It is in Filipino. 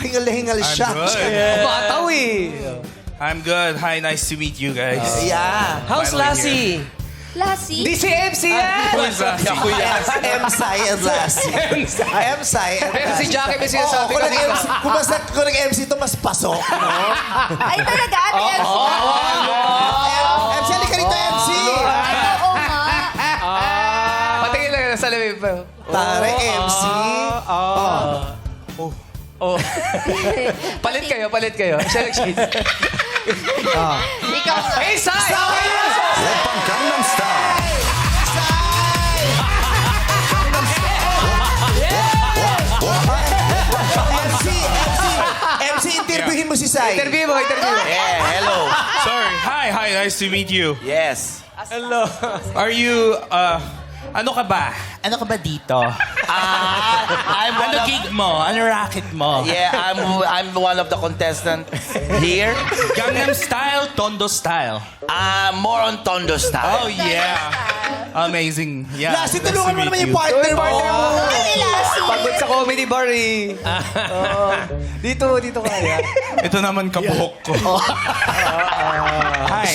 Hingal-hingal siya. good. Bataw eh. I'm good. Hi, nice to meet you guys. Yeah. How's Finally Lassie? Lassie? Di si MC yan! Who is Lassie? M-Sai and Lassie. M-Sai and Pero si Lassie. Jackie may sinasabi kung kanina. nag-MC, kung nag-MC to, mas pasok. No? Ay, talaga? Ate MC? MC, halika rito, MC. Ay, oo nga. Patingin lang sa lamin pa. Tare, MC. Oh. Palit kayo. Siya nag-shades. Ikaw nga. Hey, Sai! Opang Gangnam Style. MC, interviewin mo si Sai. Interview mo. Yeah, hello. Sorry. Hi, nice to meet you. Yes. Are you, ano ka ba? Ano ka ba dito? I'm one Ano of, gig mo? Ano racket mo? yeah, I'm one of the contestants here. Gangnam Style, Tondo Style. More on Tondo style. Oh, yeah. Amazing. Yeah. Lassie, nice to tulungan mo meet naman you. yung partner mo. Ay, Lassie. Pagod sa comedy bar eh. Dito kaya. Ito naman kabuhok ko. Hi.